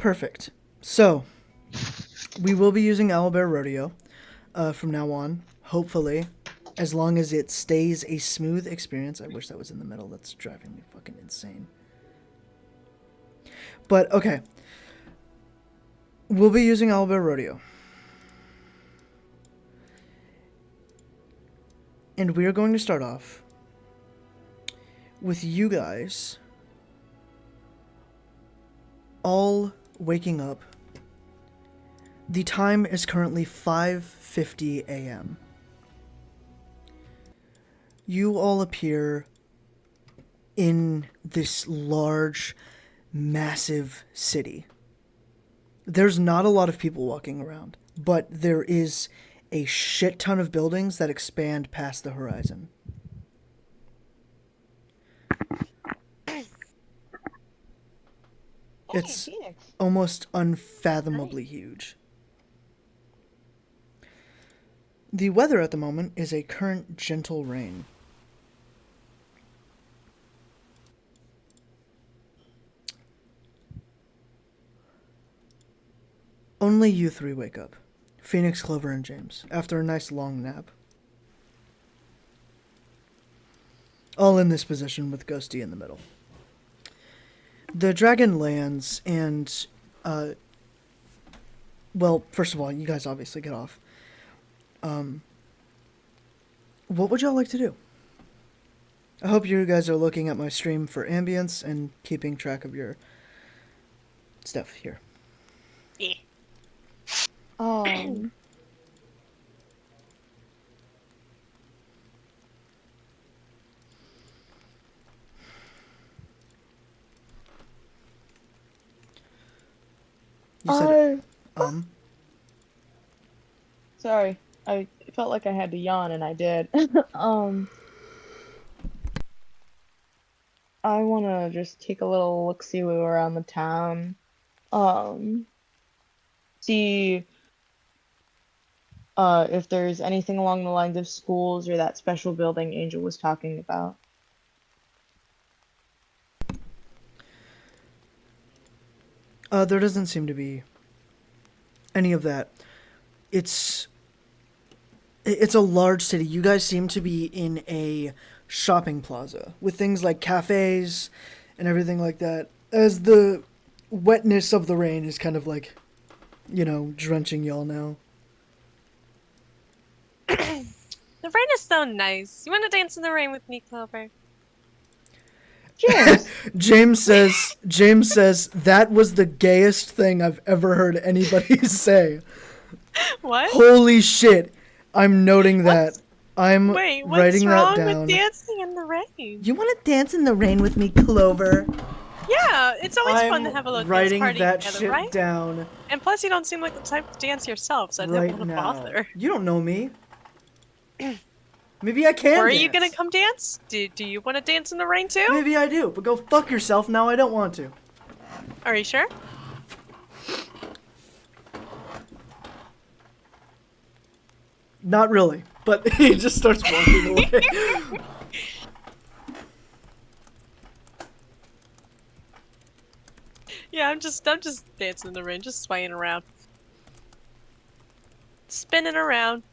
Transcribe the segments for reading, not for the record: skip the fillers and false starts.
Perfect. So, we will be using Owlbear Rodeo from now on, hopefully, as long as it stays a smooth experience. I wish that was in the middle. That's driving me fucking insane. But, okay. We'll be using Owlbear Rodeo. And we are going to start off with you guys all waking up. The time is currently 5:50 a.m. You all appear in this large, massive city. There's not a lot of people walking around, but there is a shit ton of buildings that expand past the horizon. It's Phoenix. almost unfathomably huge. The weather at the moment is a current gentle rain. Only you three wake up. Phoenix, Clover, and James, after a nice long nap. All in this position with Ghosty in the middle. The dragon lands and, well, first of all, you guys obviously get off. What would y'all like to do? I hope you guys are looking at my stream for ambience and keeping track of your stuff here. Yeah. You said Sorry, I felt like I had to yawn, and I did. I wanna just take a little look-see around the town. See if there's anything along the lines of schools or that special building Angel was talking about. There doesn't seem to be any of that. It's a large city. You guys seem to be in a shopping plaza with things like cafes and everything like that. As the wetness of the rain is kind of like, drenching y'all now. The rain is so nice. You want to dance in the rain with me, Clover? James! James says, that was the gayest thing I've ever heard anybody say. What? Holy shit. I'm noting that. I'm Wait, writing that down. what's wrong with dancing in the rain? You want to dance in the rain with me, Clover? Yeah, it's always fun to have a little dance party that together, shit right? down And plus, you don't seem like the type to dance yourself, so I didn't right want to now. bother. You don't know me. Maybe I can Or are dance. you gonna come dance? Do you want to dance in the rain too? Maybe I do, but go fuck yourself now. I don't want to. Are you sure? Not really, but he just starts walking away. Yeah, I'm just dancing in the rain, just swaying around. Spinning around.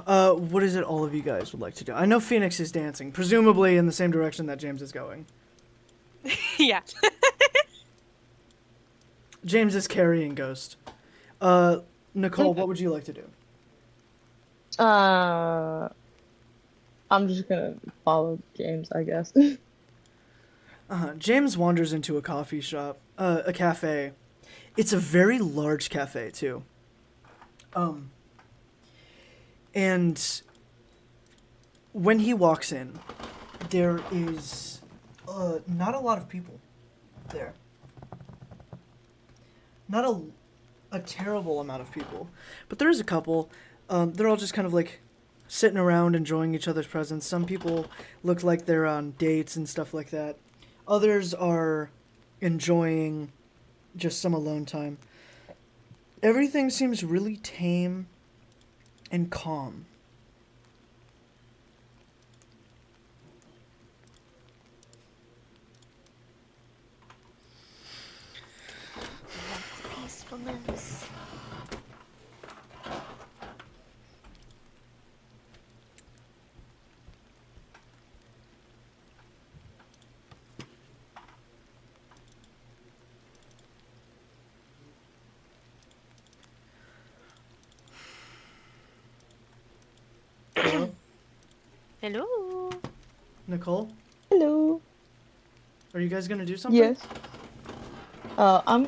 What is it all of you guys would like to do? I know Phoenix is dancing, presumably in the same direction that James is going. Yeah. James is carrying Ghost. Nicole, what would you like to do? I'm just gonna follow James, I guess. James wanders into a coffee shop, a cafe. It's a very large cafe, too. And when he walks in, there is not a lot of people there. Not a terrible amount of people, but there is a couple. They're all just kind of like sitting around enjoying each other's presence. Some people look like they're on dates and stuff like that. Others are enjoying just some alone time. Everything seems really tame and calm. Hello. Nicole, Hello. are you guys gonna do something? Yes. I'm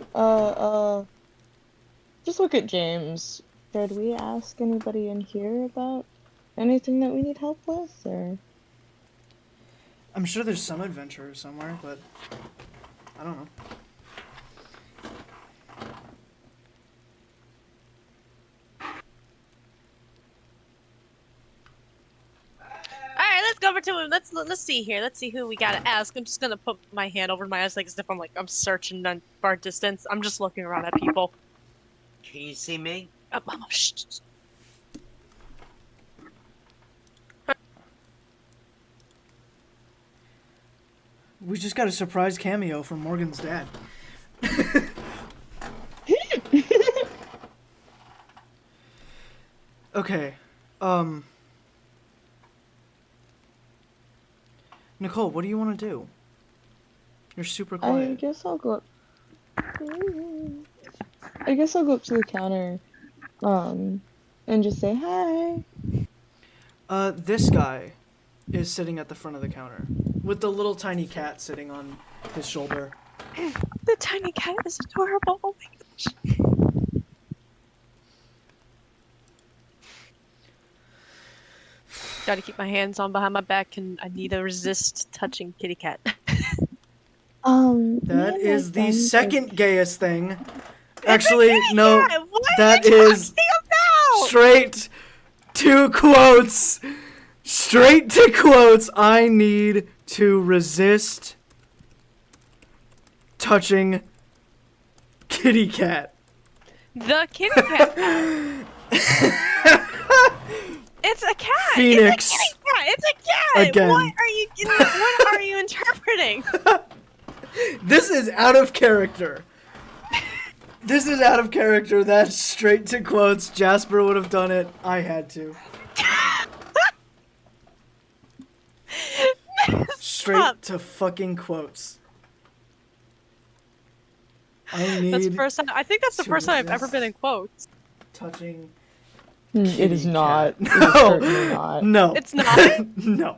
just look at James. Should we ask anybody in here about anything that we need help with, or? I'm sure there's some adventurer somewhere, but I don't know. All right, let's go over to him. Let's see here. Let's see who we gotta ask. I'm just gonna put my hand over my eyes like as if I'm searching on far distance. I'm just looking around at people. Can you see me? Shh, shh, shh. We just got a surprise cameo from Morgan's dad. Okay. Nicole, what do you want to do? You're super I quiet. guess I'll go up. I guess I'll go up to the counter, and just say hi. This guy is sitting at the front of the counter with the little tiny cat sitting on his shoulder. The tiny cat is adorable. Oh my gosh. Gotta keep my hands on behind my back, and I need to resist touching kitty cat. Me That and my is the friends second gayest thing. Actually, Kitty no. cat! What That are you is talking about? straight to quotes. Straight to quotes. I need to resist touching kitty cat. The kitty cat. It's a cat. Phoenix. It's a kitty cat. It's a cat. Again. What are you interpreting? This is out of character. This is out of character. That's straight to quotes. Jasper would have done it. I had to. Straight Stop. to fucking quotes. I need That's the first time. I think that's the to first time I've ever resist been in quotes. touching It is kitty not. cat. It is certainly not. No. It's not? No.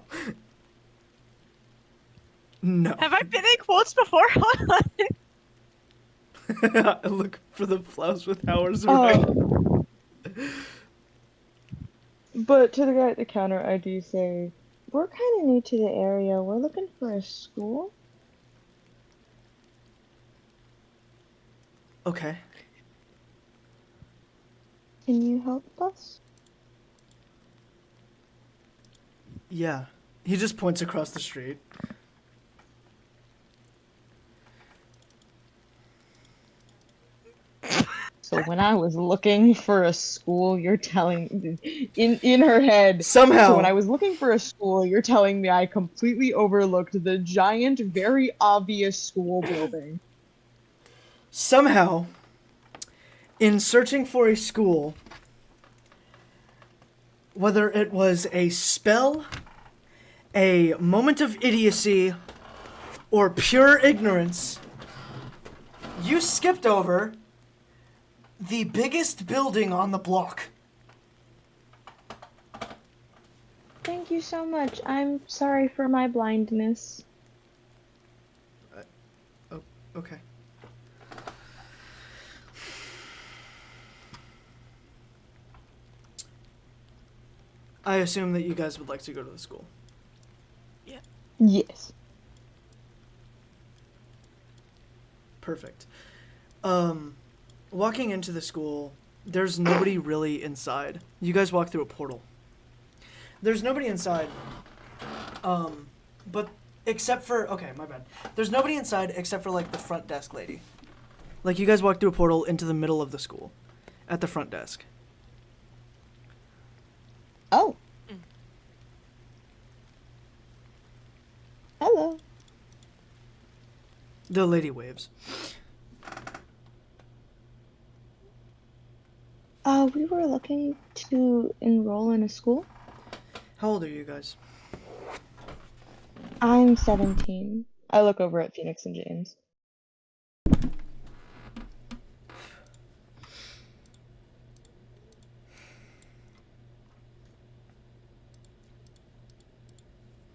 No. Have I been in quotes before? Hold on. I look for the flowers with hours right. But to the guy at the counter, I do say, we're kind of new to the area. We're looking for a school. Okay. Can you help us? Yeah. He just points across the street. So when I was looking for a school, you're telling in her head. Somehow. So when I was looking for a school, you're telling me I completely overlooked the giant, very obvious school building. Somehow, in searching for a school, whether it was a spell, a moment of idiocy, or pure ignorance, you skipped over the biggest building on the block. Thank you so much. I'm sorry for my blindness. Oh, okay. I assume that you guys would like to go to the school. Yes. Perfect. Walking into the school, there's nobody really inside. You guys walk through a portal. There's nobody inside. But except for, okay, my bad. There's nobody inside except for like the front desk lady. Like you guys walk through a portal into the middle of the school at the front desk. Oh. Hello. The lady waves. We were looking to enroll in a school. How old are you guys? I'm 17. I look over at Phoenix and James.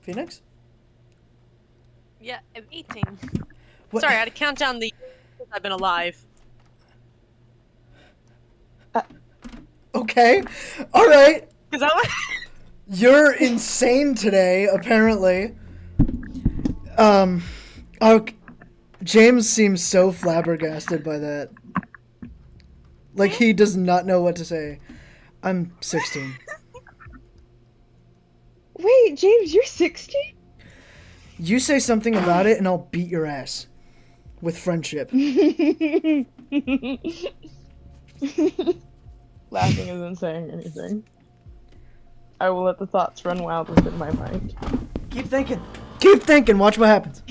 Phoenix? Yeah, I'm eating. What? Sorry, I had to count down the years I've been alive. Okay. All right. Cause I was You're insane today, apparently. Okay. James seems so flabbergasted by that. Like, he does not know what to say. I'm 16. Wait, James, you're 60? You say something about it, and I'll beat your ass. With friendship. Laughing isn't saying anything. I will let the thoughts run wild within my mind. Keep thinking. Keep thinking. Watch what happens.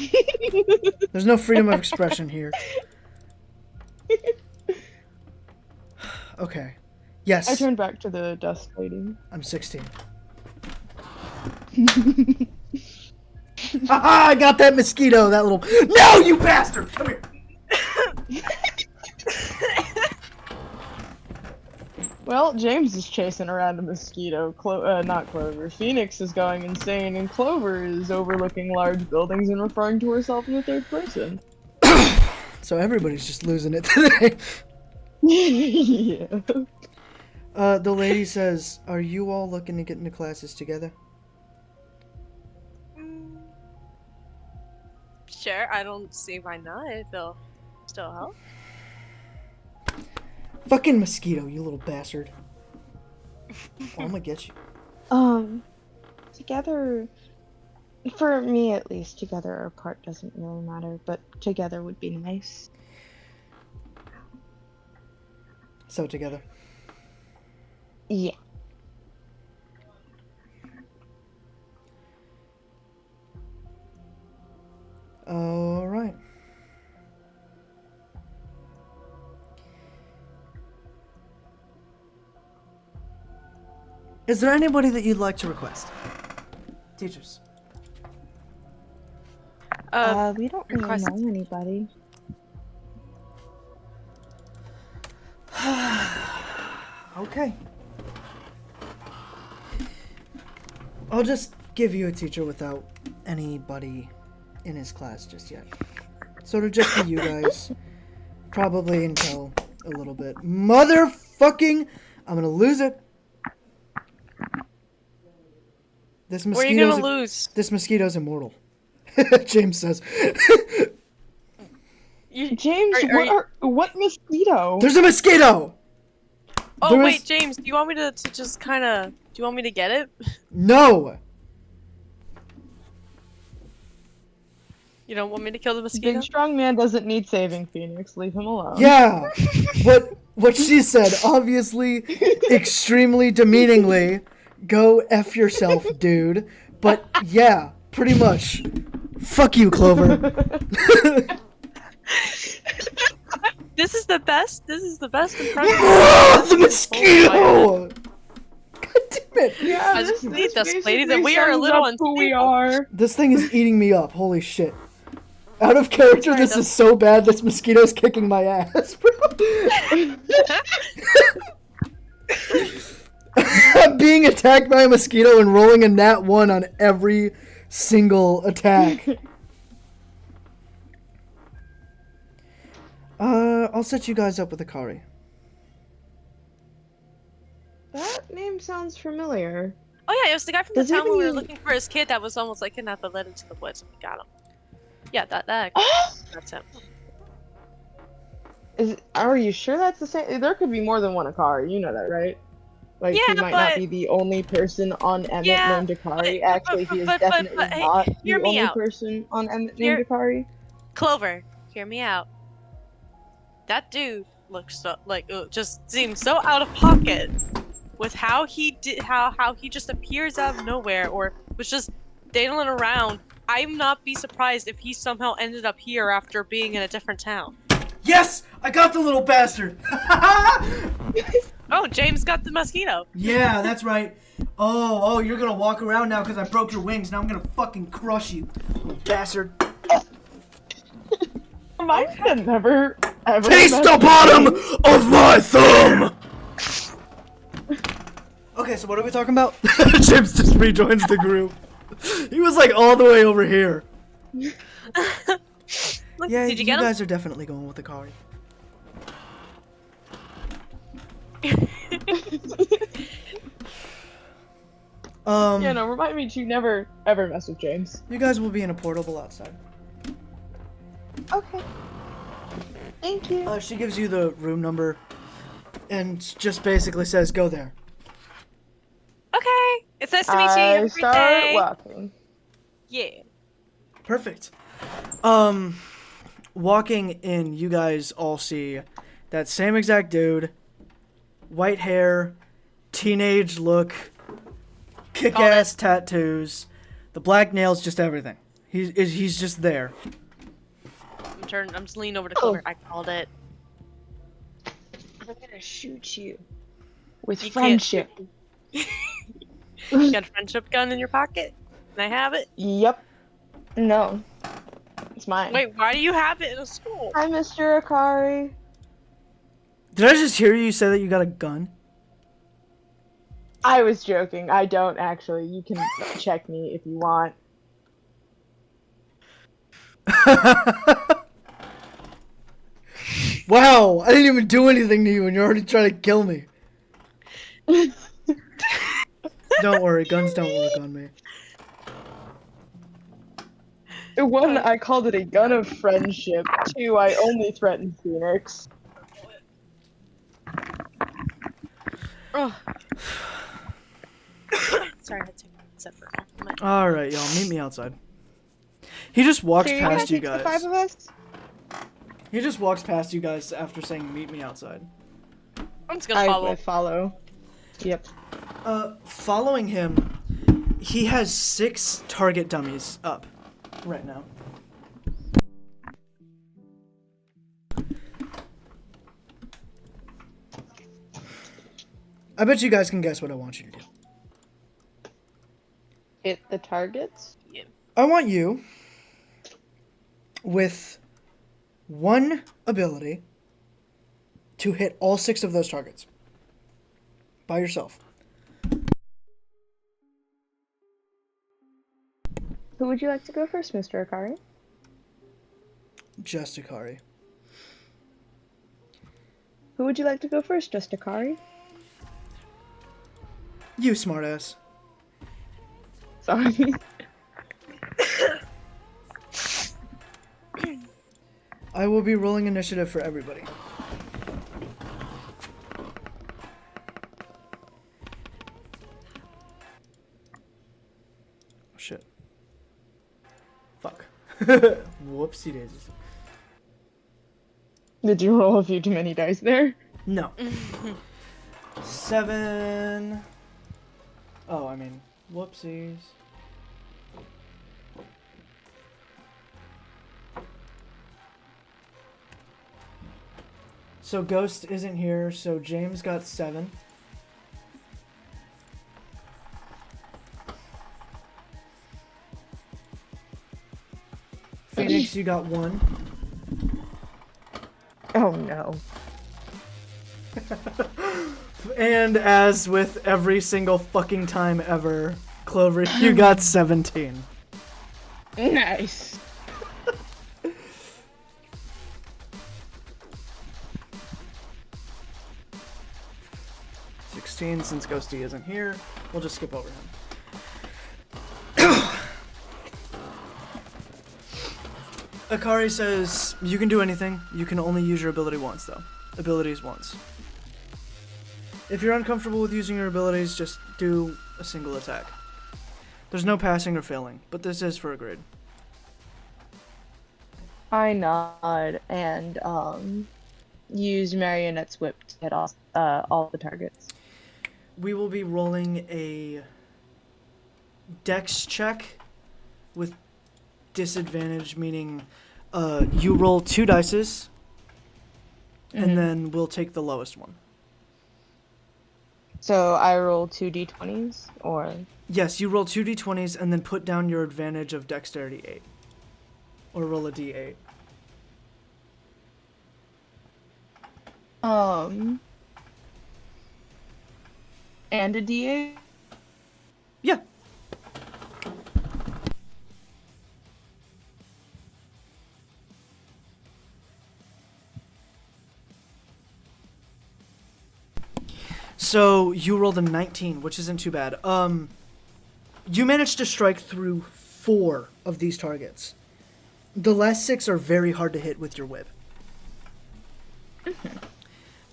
There's no freedom of expression here. Okay. Yes. I turned back to the dust lady. I'm 16. Haha, I got that mosquito, that little... No, you bastard! Come here! Well, James is chasing around a mosquito. Not Clover. Phoenix is going insane, and Clover is overlooking large buildings and referring to herself in the third person. So everybody's just losing it today. Yeah. The lady says, are you all looking to get into classes together? sure. I don't see why not. If they'll still help. Fucking mosquito, you little bastard. Oh, I'm gonna get you. Together, for me at least, together or apart doesn't really matter, but together would be nice. So together. Yeah. Alright. Is there anybody that you'd like to request? Teachers. We don't really request- know anybody. Okay. I'll just give you a teacher without anybody in his class just yet. So it'll just be you guys. Probably until a little bit. Motherfucking... I'm gonna lose it. This Where are you mosquito's... gonna lose? This mosquito's immortal. James says. James, what mosquito? There's a mosquito! Oh There wait, is- James, do you want me to just kind of? Do you want me to get it? No! You don't want me to kill the mosquito? Big strong man doesn't need saving, Phoenix. Leave him alone. Yeah! What she said, obviously, extremely demeaningly, go F yourself, dude. But yeah, pretty much. Fuck you, Clover. This is the best. This is the best impression. The mosquito! God damn it! Yeah, I just need this lady basically that we are a sums little up who we unstable. are. This thing is eating me up, holy shit. Out of character, Sorry, this is so bad, this mosquito's kicking my ass, bro. I'm being attacked by a mosquito and rolling a nat 1 on every single attack. I'll set you guys up with a Kari. That name sounds familiar. Oh yeah, it was the guy from the Does town when we were even- looking for his kid that was almost like kidnapped and led into the woods, and we got him. Yeah, that that's him. Are you sure that's the same? There could be more than one Akari, you know that, right? Like, Yeah, he might not but- be the only person on Emmett Yeah, named Akari. but- Actually, he is but- definitely hey, not the hear me only out. person on Emmett Hear- named Akari. Clover, hear me out. That dude looks so just seems so out of pocket with how he did how he just appears out of nowhere or was just dangling around. I'm not be surprised if he somehow ended up here after being in a different town. Yes! I got the little bastard! Oh, James got the mosquito. Yeah, that's right. Oh, you're gonna walk around now because I broke your wings. Now I'm gonna fucking crush you, little bastard. Mine had never ever. Taste the bottom of my thumb! Okay, so what are we talking about? James just rejoins the group. He was like all the way over here. Look, Yeah, did you you get him? guys are definitely going with the car. Yeah, no, remind me to never ever mess with James. You guys will be in a portable outside. Okay. Thank you. She gives you the room number and just basically says, go there. Okay. It's nice to meet you. Have a I great start day. walking. Yeah. Perfect. Walking in, you guys all see that same exact dude, white hair, teenage look, kick-ass tattoos, the black nails, just everything. He's just there. I'm just leaning over to Clover. I called it. I'm gonna shoot you with You can't friendship. You got a friendship gun in your pocket? Can I have it? Yep. No. It's mine. Wait, why do you have it in a school? Hi, Mr. Akari. Did I just hear you say that you got a gun? I was joking. I don't actually. You can check me if you want. Wow, I didn't even do anything to you and you're already trying to kill me. Don't worry, guns don't work on me. One, I called it a gun of friendship. Two, I only threatened Phoenix. Oh. Sorry, I had to take a sip for a compliment. Alright, y'all, meet me outside. He just walks Two, past you the guys. 5 of us? He just walks past you guys after saying meet me outside. I'm just gonna follow. I follow. Yep. Following him, he has 6 target dummies up right now. I bet you guys can guess what I want you to do. Hit the targets? Yeah. I want you, with 1 ability, to hit all 6 of those targets. By yourself. Who would you like to go first, Mr. Akari? Just Akari. Who would you like to go first, Just Akari? You smartass. Sorry. I will be rolling initiative for everybody. Oh, shit. Fuck. Whoopsie daisies. Did you roll a few too many dice there? No. 7. Oh, I mean, whoopsies. So Ghost isn't here, so James got 7. Phoenix, you got 1. Oh no. And as with every single fucking time ever, Clover, you got 17. Nice. 16, since Ghosty isn't here, we'll just skip over him. Akari says, you can do anything. You can only use your ability once, though. Abilities once. If you're uncomfortable with using your abilities, just do a single attack. There's no passing or failing, but this is for a grade. I nod and use Marionette's whip to hit all the targets. We will be rolling a dex check with disadvantage, meaning you roll 2 dices, and then we'll take the lowest one. So I roll 2 d20s, or? Yes, you roll 2 d20s and then put down your advantage of dexterity 8. Or roll a d8. And a d8? Yeah. So you rolled a 19, which isn't too bad. You managed to strike through 4 of these targets. The last 6 are very hard to hit with your whip.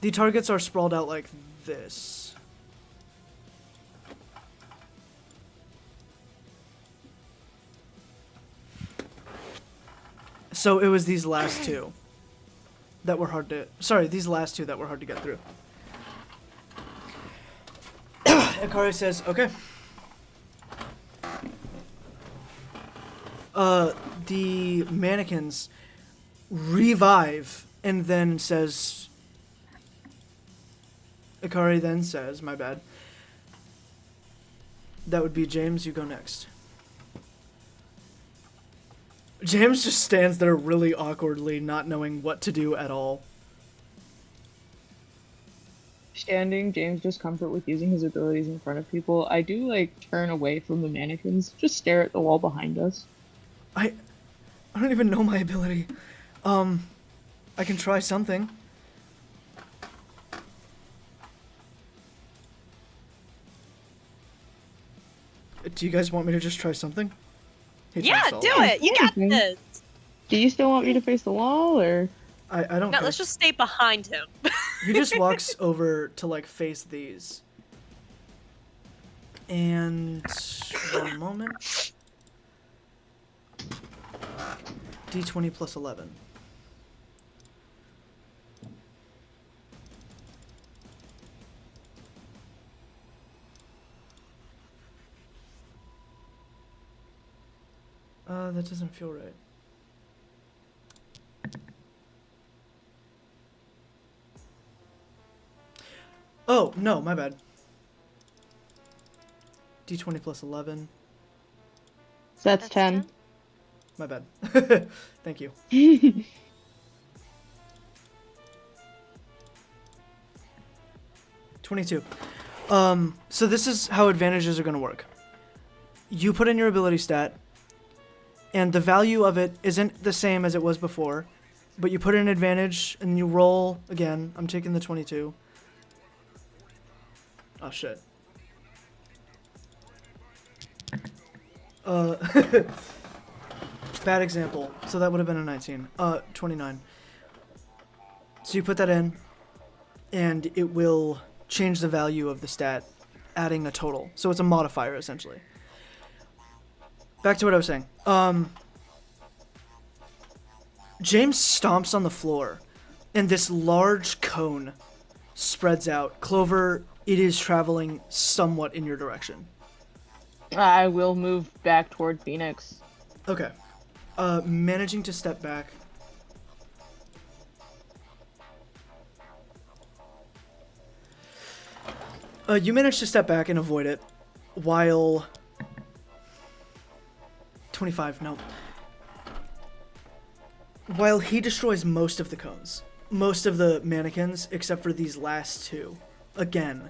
The targets are sprawled out like this. So it was these last 2 that were hard to... Sorry, these last 2 that were hard to get through. And Kalie says, okay. The mannequins revive and then says... Akari then says, my bad. That would be James, you go next. James just stands there really awkwardly, not knowing what to do at all. Standing, James just comfort with using his abilities in front of people. I do like turn away from the mannequins, just stare at the wall behind us. I don't even know my ability. I can try something. Do you guys want me to just try something? Yeah, do it. You got Mhm. this. Do you still want me to face the wall, or? I don't No, care. let's just stay behind him. He just walks over to, like, face these. And... one moment. D20 plus 11. That doesn't feel right. Oh, no, my bad. D20 plus 11. So that's 10. My bad. Thank you. 22. So this is how advantages are going to work. You put in your ability stat, and the value of it isn't the same as it was before, but you put in advantage, and you roll again. I'm taking the 22. Oh, shit. Bad example. So that would have been a 19. 29. So you put that in, and it will change the value of the stat, adding a total. So it's a modifier, essentially. Back to what I was saying. James stomps on the floor, and this large cone spreads out. Clover, it is traveling somewhat in your direction. I will move back toward Phoenix. Okay. Managing to step back. You manage to step back and avoid it, while... 25, no. While he destroys most of the cones. Most of the mannequins, except for these last 2. Again.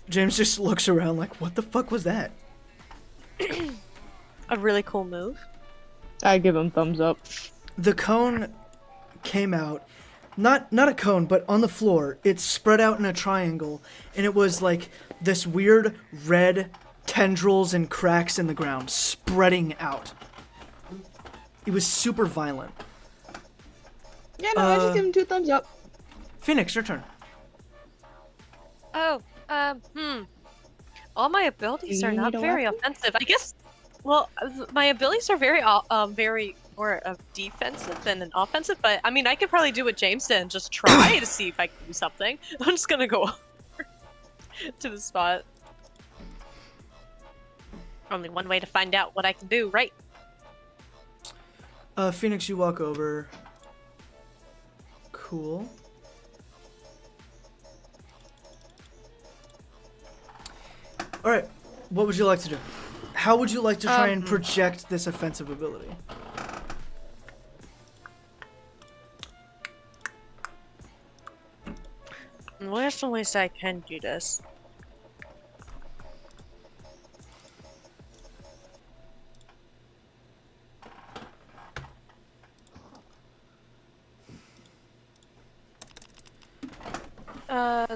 James just looks around like, what the fuck was that? A really cool move. I give him thumbs up. The cone came out, not a cone, but on the floor. It spread out in a triangle, and it was like this weird red tendrils and cracks in the ground spreading out. It was super violent. Yeah, no, I just give him 2 thumbs up. Phoenix, your turn. Oh, all my abilities Do are you not need a very weapon? offensive. I guess, well, my abilities are very, very more defensive than an offensive, but I mean, I could probably do what James did and just try to see if I can do something. I'm just gonna go over to the spot. Only one way to find out what I can do, right? Phoenix, you walk over. Cool. Alright, what would you like to do? How would you like to try and project this offensive ability? Where's the least I can do this?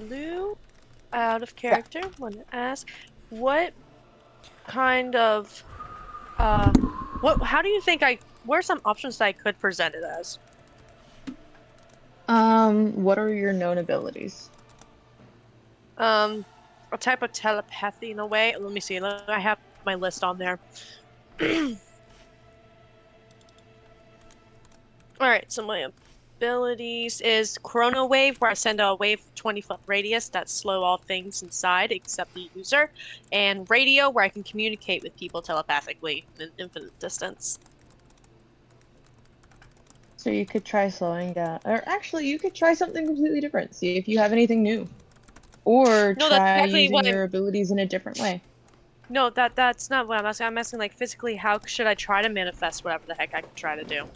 Lou, out of character, want to ask, what kind of how do you think what are some options that I could present it as? What are your known abilities? Um, a type of telepathy in a way. Let me see. I have my list on there. All right, so my abilities is Chrono Wave, where I send a wave 20-foot radius that slow all things inside except the user, and Radio, where I can communicate with people telepathically in an infinite distance. So you could try slowing down, or actually, you could try something completely different. See if you have anything new, or No, that's try exactly using what I'm. your abilities in a different way. No, that's not what I'm asking. I'm asking like physically, how should I try to manifest whatever the heck I can try to do?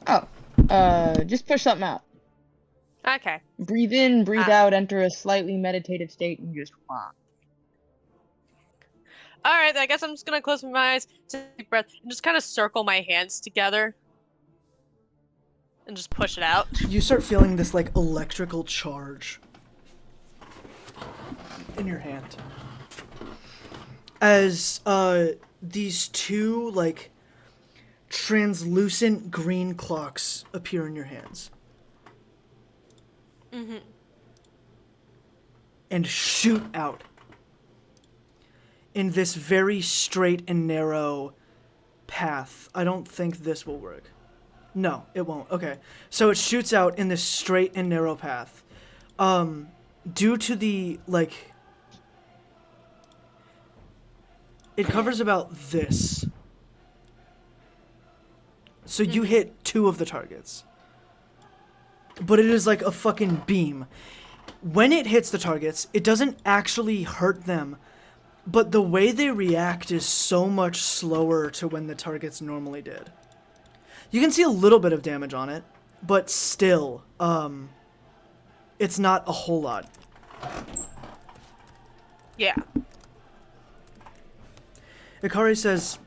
Oh, just push something out. Okay. Breathe in, breathe Uh, out, enter a slightly meditative state, and just wah. all right. I guess I'm just gonna close my eyes, take a deep breath, and just kind of circle my hands together and just push it out. You start feeling this like electrical charge in your hand as these two like translucent green clocks appear in your hands Mm-hmm. and shoot out in this very straight and narrow path. I don't think this will work. No, it won't. Okay. So it shoots out in this straight and narrow path. Due to the, like, it covers about this. So you hit 2 of the targets. But it is like a fucking beam. When it hits the targets, it doesn't actually hurt them, but the way they react is so much slower to when the targets normally did. You can see a little bit of damage on it, but still, it's not a whole lot. Yeah. Ikari says,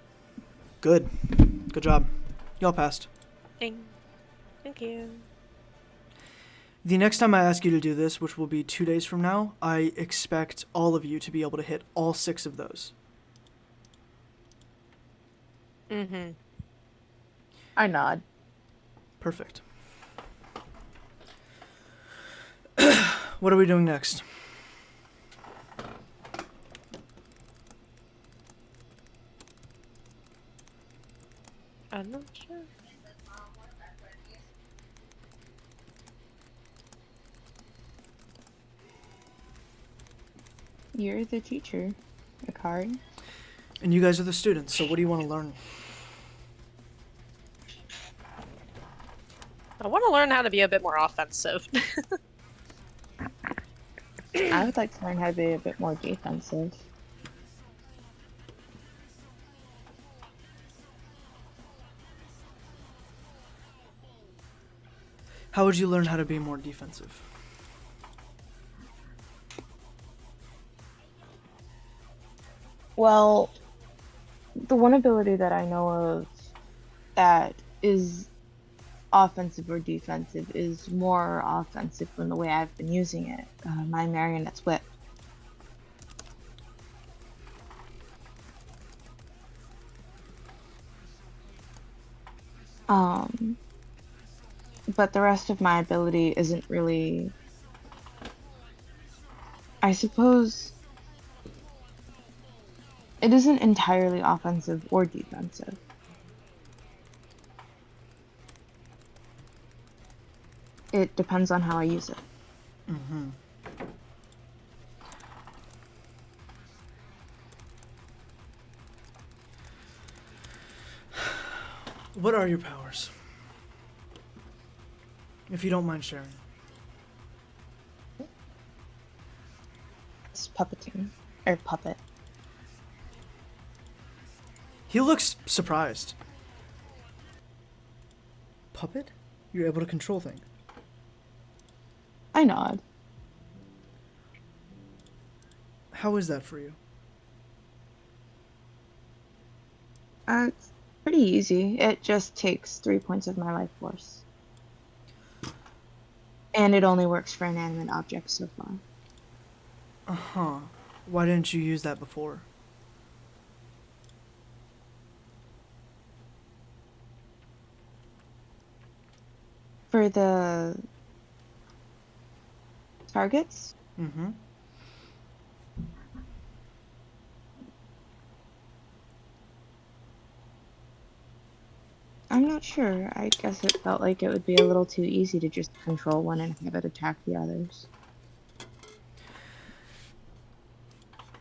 "Good. Good job. Y'all passed." Thank you. The next time I ask you to do this, which will be 2 days from now, I expect all of you to be able to hit all 6 of those. Mm-hmm. I nod. Perfect. What are we doing next? I'm not sure. You're the teacher, Akari. And you guys are the students, so what do you want to learn? I want to learn how to be a bit more offensive. I would like to learn how to be a bit more defensive. How would you learn how to be more defensive? Well, the one ability that I know of that is offensive or defensive is more offensive from the way I've been using it. My Marionette's Whip. Um, but the rest of my ability isn't really, I suppose, it isn't entirely offensive or defensive. It depends on how I use it. Mm-hmm. What are your powers? If you don't mind sharing. It's puppeting. Or puppet. He looks surprised. Puppet? You're able to control things. I nod. How is that for you? It's pretty easy. It just takes 3 points of my life force. And it only works for inanimate objects so far. Uh-huh. Why didn't you use that before? For the targets, Mm-hmm. I'm not sure. I guess it felt like it would be a little too easy to just control one and have it attack the others.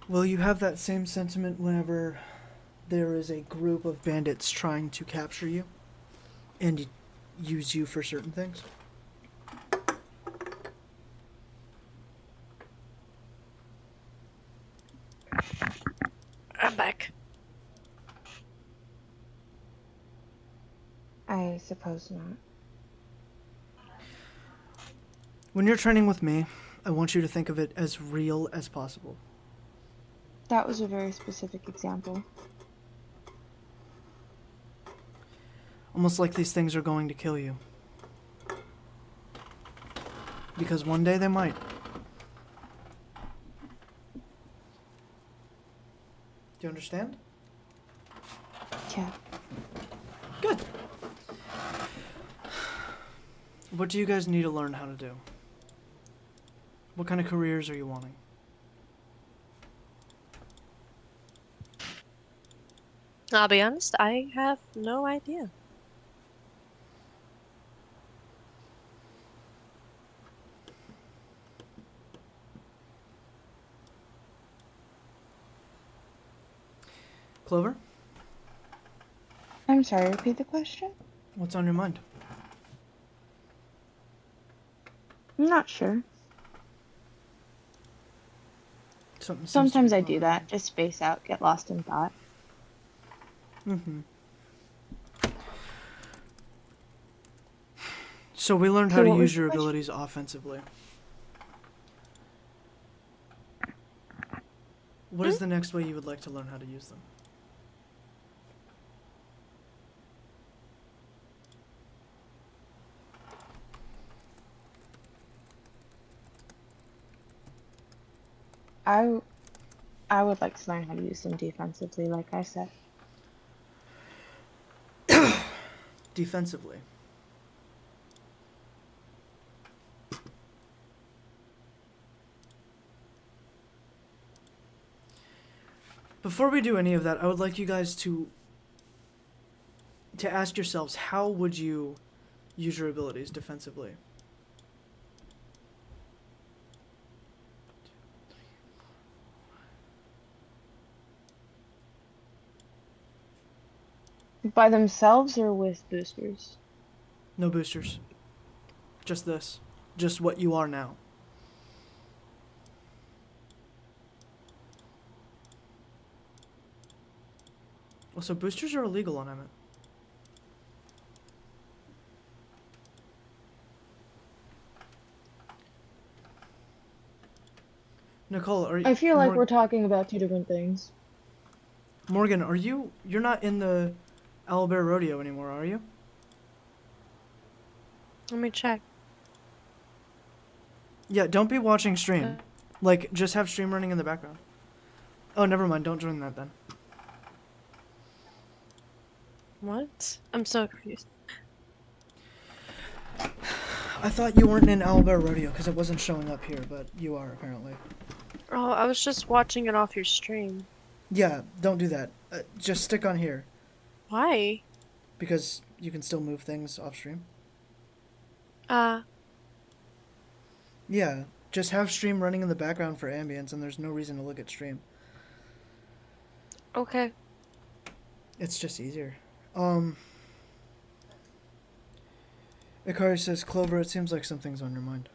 Will you have that same sentiment whenever there is a group of bandits trying to capture you and use you for certain things? I'm back. I suppose not. When you're training with me, I want you to think of it as real as possible. That was a very specific example. Almost like these things are going to kill you. Because one day they might. Do you understand? Yeah. Good. What do you guys need to learn how to do? What kind of careers are you wanting? I'll be honest, I have no idea. Clover, I'm sorry, repeat the question? what's on your mind? I'm not sure. Something seems to be Sometimes I do bothering that. Just space out, get lost in thought. you. Mm-hmm. So we learned how So to what was use the your question? abilities offensively. What is the next way you would like to learn how to use them? I I would like to learn how to use them defensively, like I said. Defensively. Before we do any of that, I would like you guys to ask yourselves, how would you use your abilities defensively? By themselves or with boosters? No boosters. Just this. Just what you are now. Also, boosters are illegal on Emmett. Nicole, are you... I feel like we're talking about two different things. Morgan, you're not in the Owlbear Rodeo anymore, are you? Let me check. Yeah, don't be watching stream. Like, just have stream running in the background. Oh, never mind, don't join that then. What? I'm so confused. I thought you weren't in Owlbear Rodeo because it wasn't showing up here, but you are apparently. Oh, I was just watching it off your stream. Yeah, don't do that. Just stick on here Why? because you can still move things off stream. Yeah, just have stream running in the background for ambience, and there's no reason to look at stream. Okay. It's just easier. Ikari says, Clover, it seems like something's on your mind.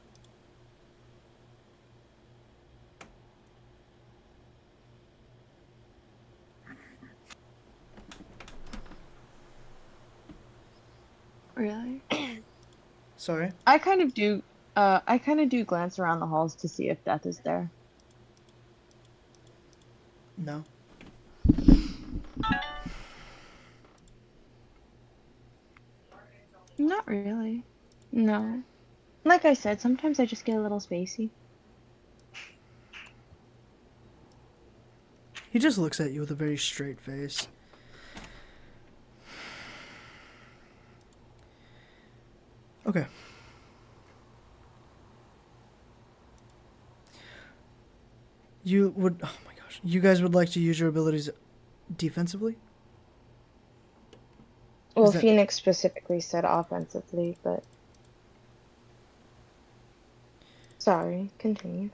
Really? Sorry? I kind of do glance around the halls to see if death is there. No. Not really. No. Like I said, sometimes I just get a little spacey. He just looks at you with a very straight face. Okay. You would... Oh my gosh. You guys would like to use your abilities defensively? Well, that- Phoenix specifically said offensively, but sorry, continue.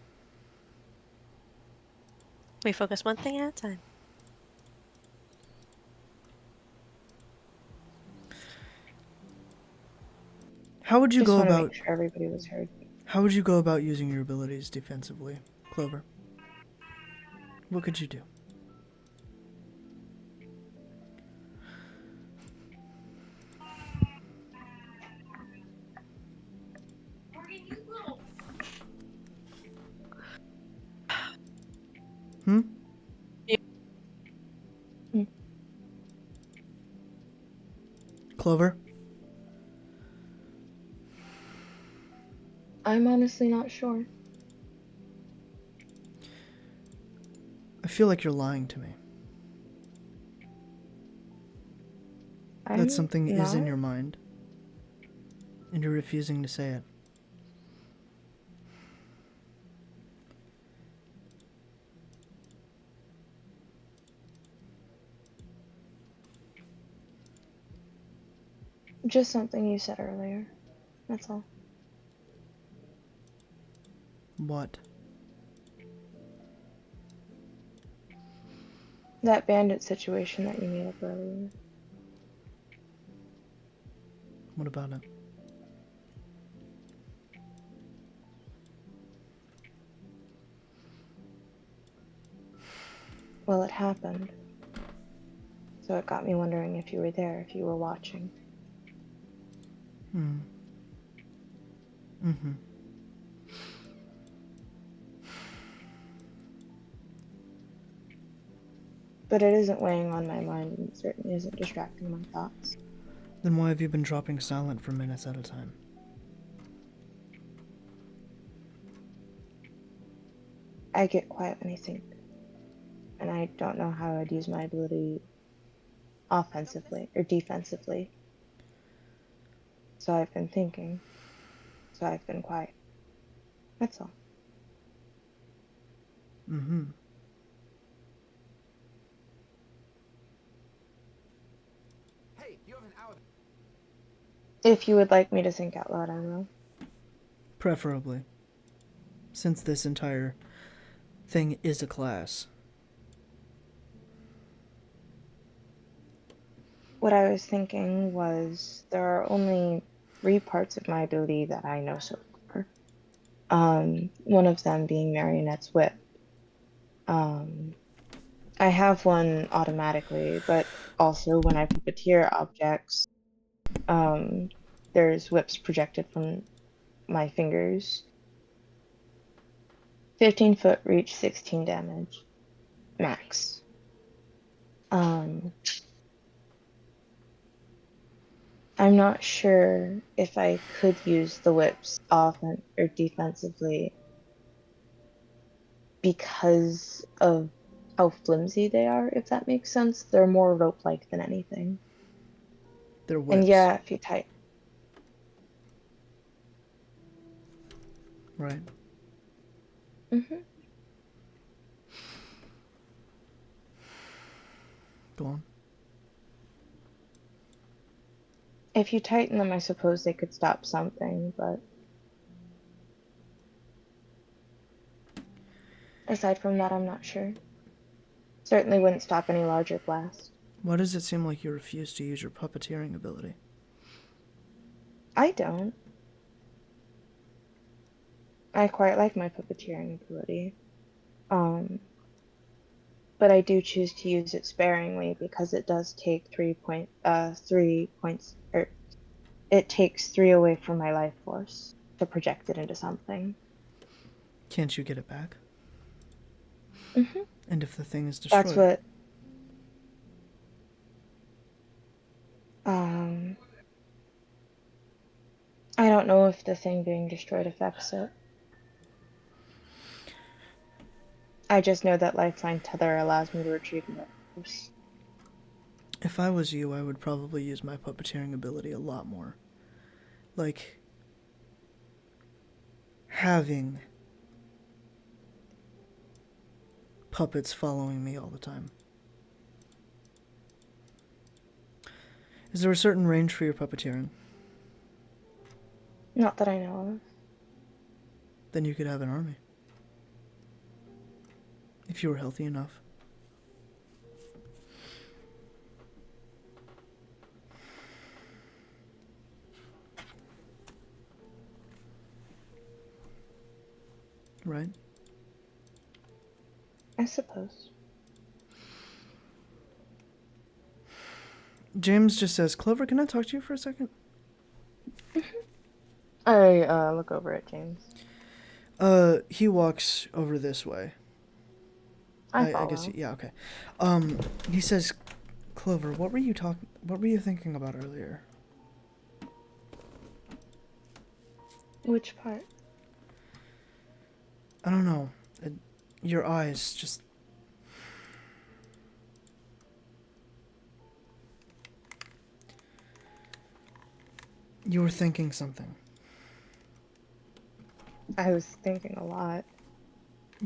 We focus one thing at a time. How would you Just go want to about... make sure everybody was heard. How would you go about using your abilities defensively, Clover? What could you do? Hmm? Hmm. Clover? I'm honestly not sure. I feel like you're lying to me. That I'm something is in not. your mind. And you're refusing to say it. Just something you said earlier. That's all. What? That bandit situation that you made up earlier. What about it? Well, it happened. So it got me wondering if you were there, if you were watching. Hmm. Mm-hmm. But it isn't weighing on my mind, and it certainly isn't distracting my thoughts. Then why have you been dropping silent for minutes at a time? I get quiet when I think, and I don't know how I'd use my ability offensively or defensively. So I've been thinking, so I've been quiet. That's all. Mm-hmm. Hey, you have an alibi. If you would like me to think out loud, I will. Preferably. Since this entire thing is a class. What I was thinking was there are only 3 parts of my ability that I know so far. One of them being Marionette's Whip. I have one automatically, but also when I puppeteer objects, um, there's whips projected from my fingers. 15-foot reach, 16 damage, max. Um, I'm not sure if I could use the whips offen or defensively because of how flimsy they are, if that makes sense. They're more rope-like than anything. They're And whips. yeah, if you tight. Right. hmm Go on. If you tighten them, I suppose they could stop something, but aside from that, I'm not sure. Certainly wouldn't stop any larger blast. Why does it seem like you refuse to use your puppeteering ability? I don't. I quite like my puppeteering ability. But I do choose to use it sparingly because it does take 3 points, or it takes 3 away from my life force to project it into something. Can't you get it back? hmm And if the thing is That's destroyed? what. Um, I don't don't know if the thing being destroyed affects it. I just know that Lifeline Tether allows me to retrieve mirrors. If I was you, I would probably use my puppeteering ability a lot more. Like, having puppets following me all the time. Is there a certain range for your puppeteering? Not that I know of. Then you could have an army. If you were healthy enough. Right? I suppose. James just says, Clover, can I talk to you for a second? I look over at James. He walks over this way. I I follow. guess, yeah, okay. He says, Clover, what were you thinking about earlier? Which part? I don't know. Your eyes just... You were thinking something. I was thinking a lot.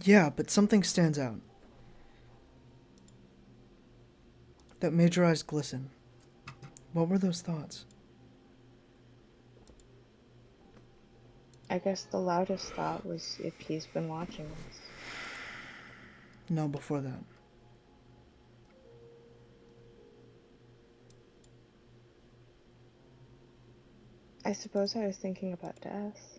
Yeah, but something stands out. That made your eyes glisten. What were those thoughts? I guess the loudest thought was if he's been watching us. No, before that. I suppose I was thinking about death.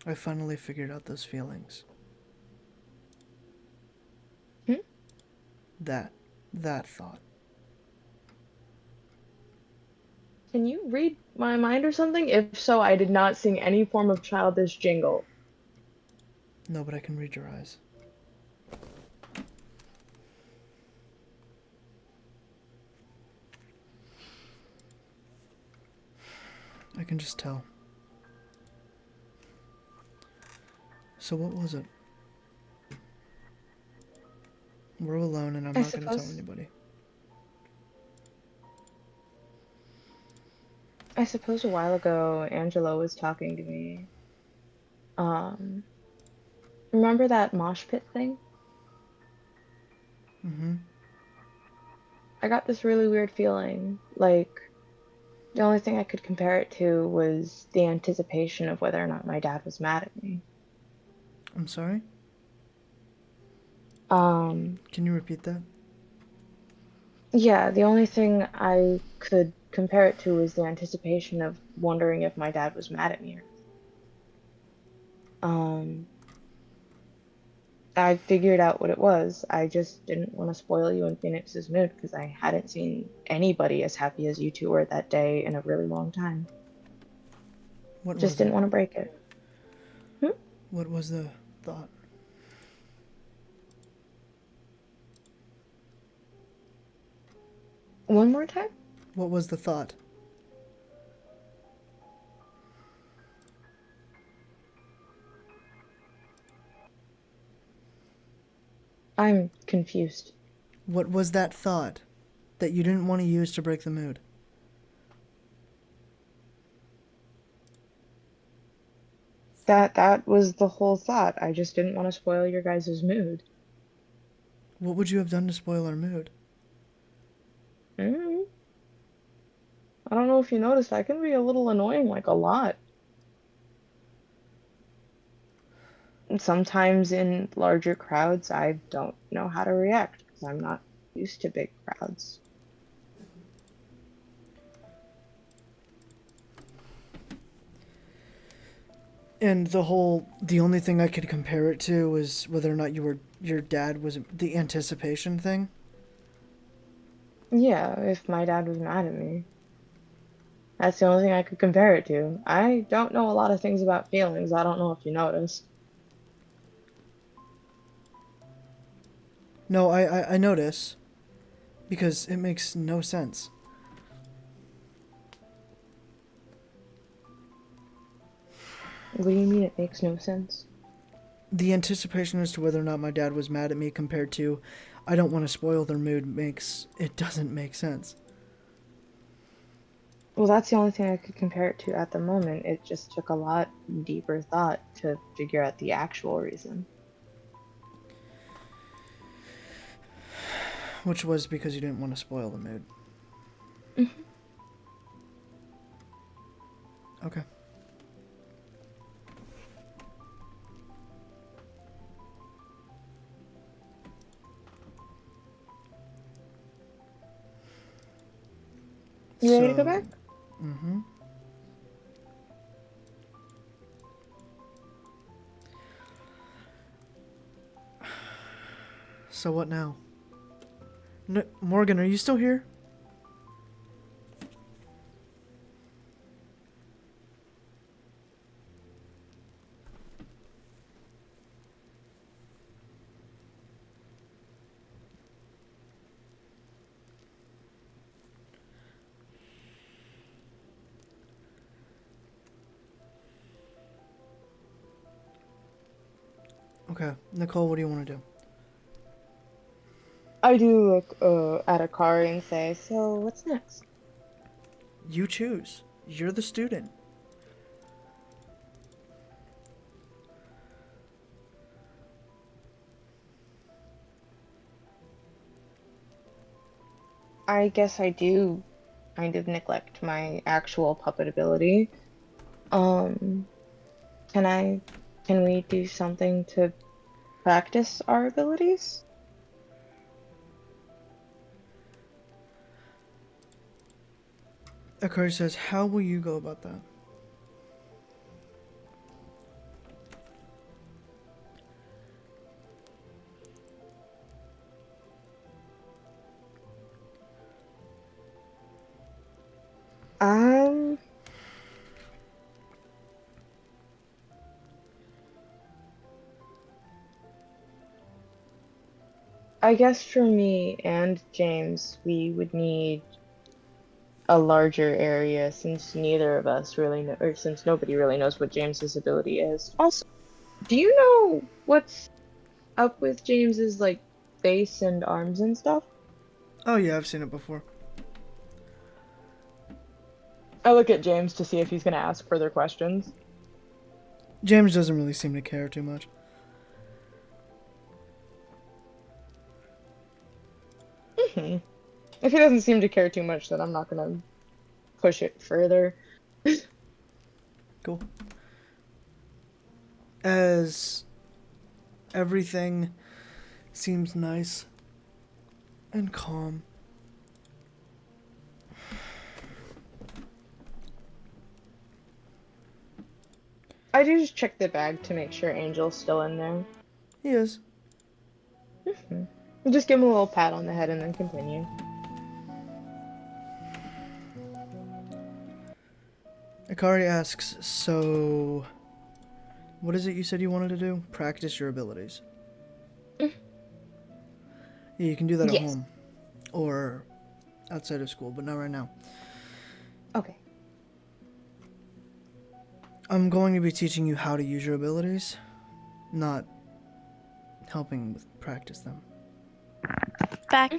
I finally figured out those feelings. Hmm? That thought. Can you read my mind or something? If so, I did not sing any form of childish jingle. No, but I can read your eyes. I can just tell. So what was it? We're alone and I'm not going to tell anybody. I suppose a while ago, Angela was talking to me. Remember that mosh pit thing? Mm-hmm. I got this really weird feeling. Like, the only thing I could compare it to was the anticipation of whether or not my dad was mad at me. I'm sorry? Um, Can you repeat that? yeah, the only thing I could compare it to was the anticipation of wondering if my dad was mad at me. I figured out what it was. I just didn't want to spoil you and Phoenix's mood because I hadn't seen anybody as happy as you two were that day in a really long time. What Just was didn't it? want to break it. What was the thought? One more time? What was the thought? I'm confused. What was that thought that you didn't want to use to break the mood? That was the whole thought. I just didn't want to spoil your guys' mood. What would you have done to spoil our mood? Mm. I don't know if you noticed, I can be a little annoying, like a lot. And sometimes in larger crowds, I don't know how to react because I'm not used to big crowds. And the only thing I could compare it to was whether or not your dad was the anticipation thing. Yeah, if my dad was mad at me. That's the only thing I could compare it to. I don't know a lot of things about feelings. I don't know if you noticed. No, I notice. Because it makes no sense. What do you mean it makes no sense? The anticipation as to whether or not my dad was mad at me compared to I don't want to spoil their mood doesn't make sense. Well, that's the only thing I could compare it to at the moment. It just took a lot deeper thought to figure out the actual reason. Which was because you didn't want to spoil the mood. Mhm. Okay. You ready to go back? Mm-hmm. So what now? Morgan, are you still here? Okay. Nicole, what do you want to do? I do look at Akari and say, so what's next? You choose. You're the student. I guess I do kind of neglect my actual puppet ability. Um, can I, can we do something to practice our abilities? Akari says, how will you go about that? Um, I guess for me and James, we would need a larger area since neither of us really know, or since nobody really knows what James's ability is. Also, do you know what's up with James's like face and arms and stuff? Oh yeah, I've seen it before. I look at James to see if he's gonna ask further questions. James doesn't really seem to care too much. Hmm. If he doesn't seem to care too much, then I'm not gonna push it further. Cool. As everything seems nice and calm, I do just check the bag to make sure Angel's still in there. he is. Hmm. Just give him a little pat on the head and then continue. Akari asks, so what is it you said you wanted to do? Practice your abilities. Mm. Yeah, you can do that at Yes. home or outside of school, but not right now. Okay. I'm going to be teaching you how to use your abilities, not helping with practice them. Back.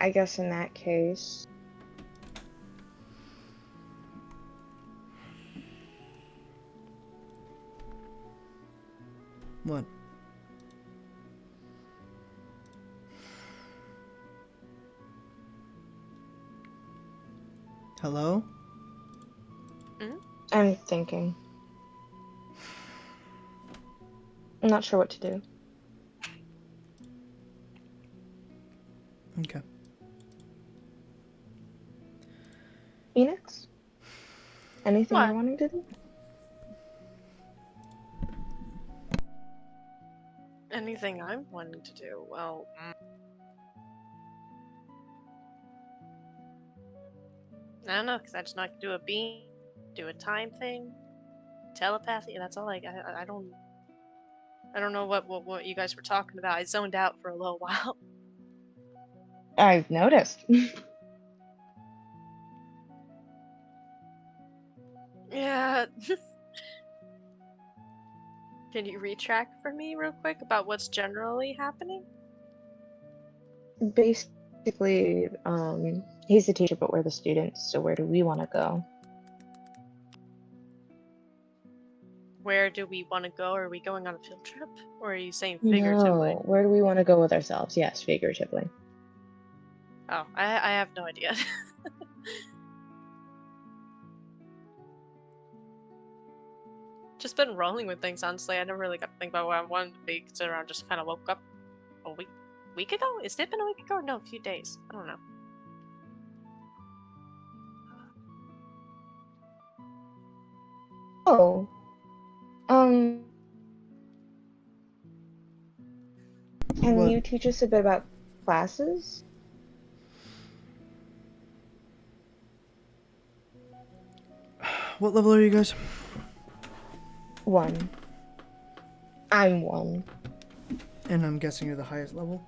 I guess in that case, What? Hello? I'm thinking. I'm not sure what to do. Okay. Phoenix? Anything you're What? wanting to do? Anything I'm wanting to do? Well, I don't know, because I just not do a beam, do a time thing, telepathy. That's all. I don't know what you guys were talking about. I zoned out for a little while. I've noticed. Yeah. Can you retrack for me real quick about what's generally happening? Basically, he's the teacher, but we're the students. So where do we want to go? Where do we want to go? Are we going on a field trip? Or are you saying figuratively? No, where do we want to go with ourselves? Yes, figuratively. Oh, I have no idea. Just been rolling with things, honestly. I never really got to think about what I wanted to be, considering I just kind of woke up a week ago? Is it been a week ago? No, a few days. I don't know. Oh, um, can What? you teach us a bit about classes? What level are you guys? 1. I'm 1. And I'm guessing you're the highest level.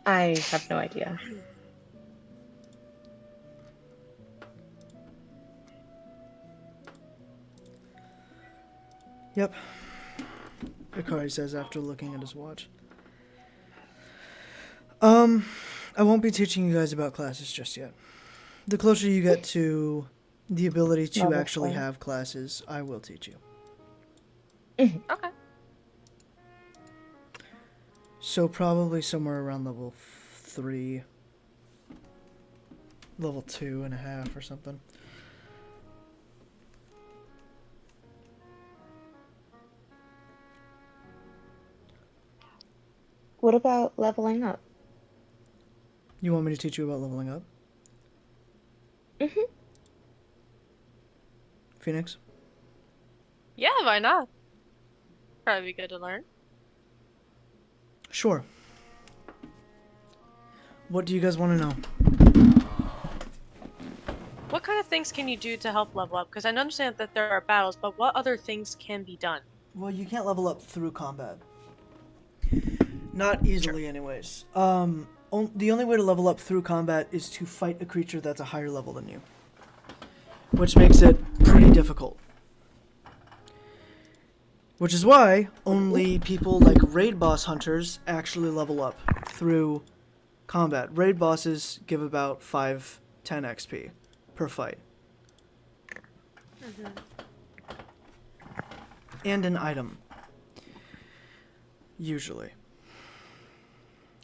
I have no idea. Yep. Akari says after looking at his watch. I won't be teaching you guys about classes just yet. The closer you get to the ability to Level actually 4. have classes, I will teach you. Okay. So probably somewhere around level 3, level 2.5 or something. What about leveling up? You want me to teach you about leveling up? Mhm. Phoenix? Yeah, why not? Probably be good to learn. Sure. What do you guys want to know? What kind of things can you do to help level up? Because I understand that there are battles, but what other things can be done? Well, you can't level up through combat. Not easily, anyways. The only way to level up through combat is to fight a creature that's a higher level than you, which makes it pretty difficult. Which is why only people like raid boss hunters actually level up through combat. Raid bosses give about 5-10 XP per fight. And an item. Usually.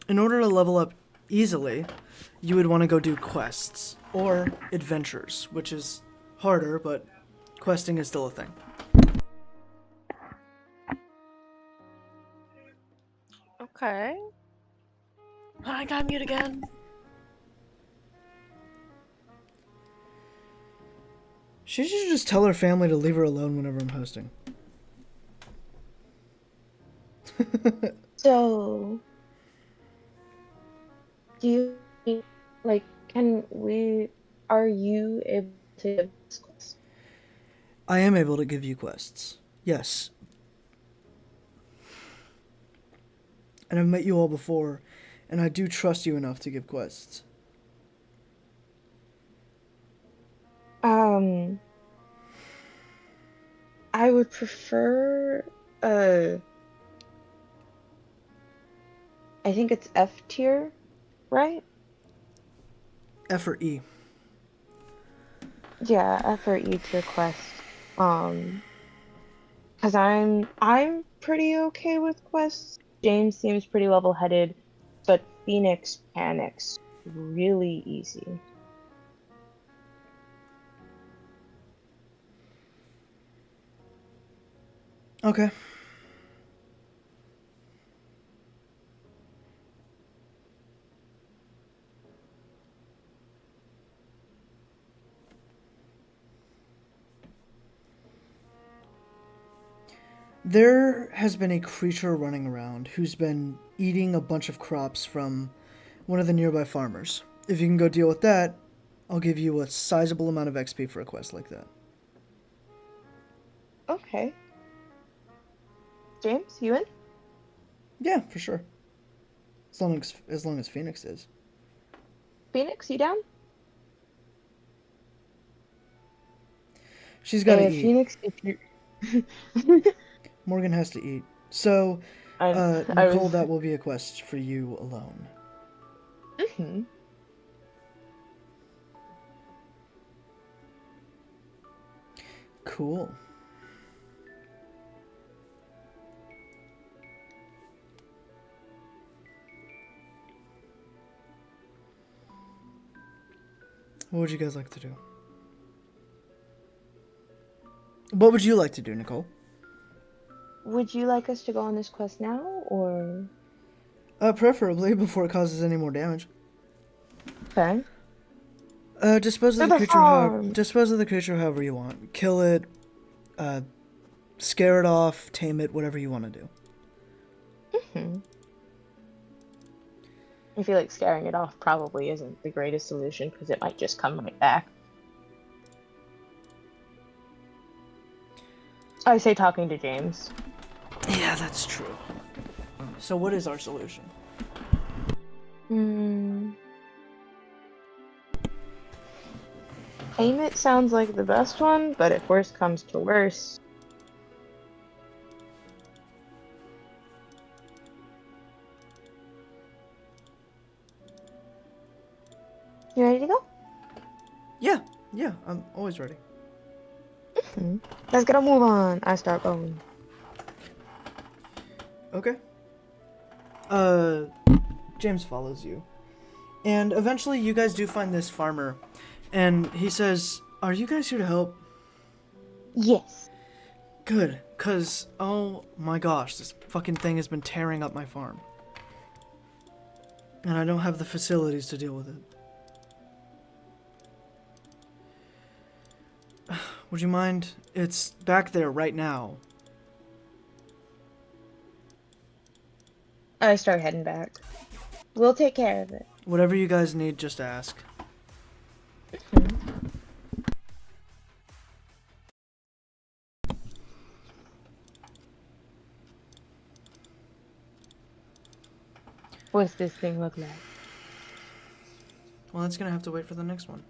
In order to level up easily, you would want to go do quests or adventures, which is harder, but questing is still a thing. Okay. I got mute again. She should just tell her family to leave her alone whenever I'm hosting. So, do you like? Are you able to give us quests? I am able to give you quests. Yes. And I've met you all before, and I do trust you enough to give quests. I would prefer I think it's F tier, right? F or E. Yeah, F or E tier quest. Because I'm pretty okay with quests. James seems pretty level-headed, but Phoenix panics really easy. Okay. There has been a creature running around who's been eating a bunch of crops from one of the nearby farmers. If you can go deal with that, I'll give you a sizable amount of XP for a quest like that. Okay. James, you in? Yeah, for sure. As long as Phoenix is. Phoenix, you down? She's got to eat. Phoenix, if you. Morgan has to eat. So, I Nicole, was. that will be a quest for you alone. Hmm. Cool. What would you guys like to do? What would you like to do, Nicole? Would you like us to go on this quest now, or? Preferably before it causes any more damage. Okay. Dispose To of the the creature farm! dispose of the creature however you want. Kill it, scare it off, tame it, whatever you want to do. Hmm. I feel like scaring it off probably isn't the greatest solution because it might just come right back. I say talking to James. Yeah, that's true. So what is our solution? Hmm. Tame it sounds like the best one, but if worse comes to worse. You ready to go? Yeah, I'm always ready. Let's get a move on. I start going. Okay. James follows you. And eventually you guys do find this farmer. And he says, "Are you guys here to help?" Yes. Good, cause oh my gosh, this fucking thing has been tearing up my farm. And I don't have the facilities to deal with it. Would you mind? It's back there right now. I start heading back. We'll take care of it. Whatever you guys need, just ask. What's this thing look like? Well, that's gonna have to wait for the next one.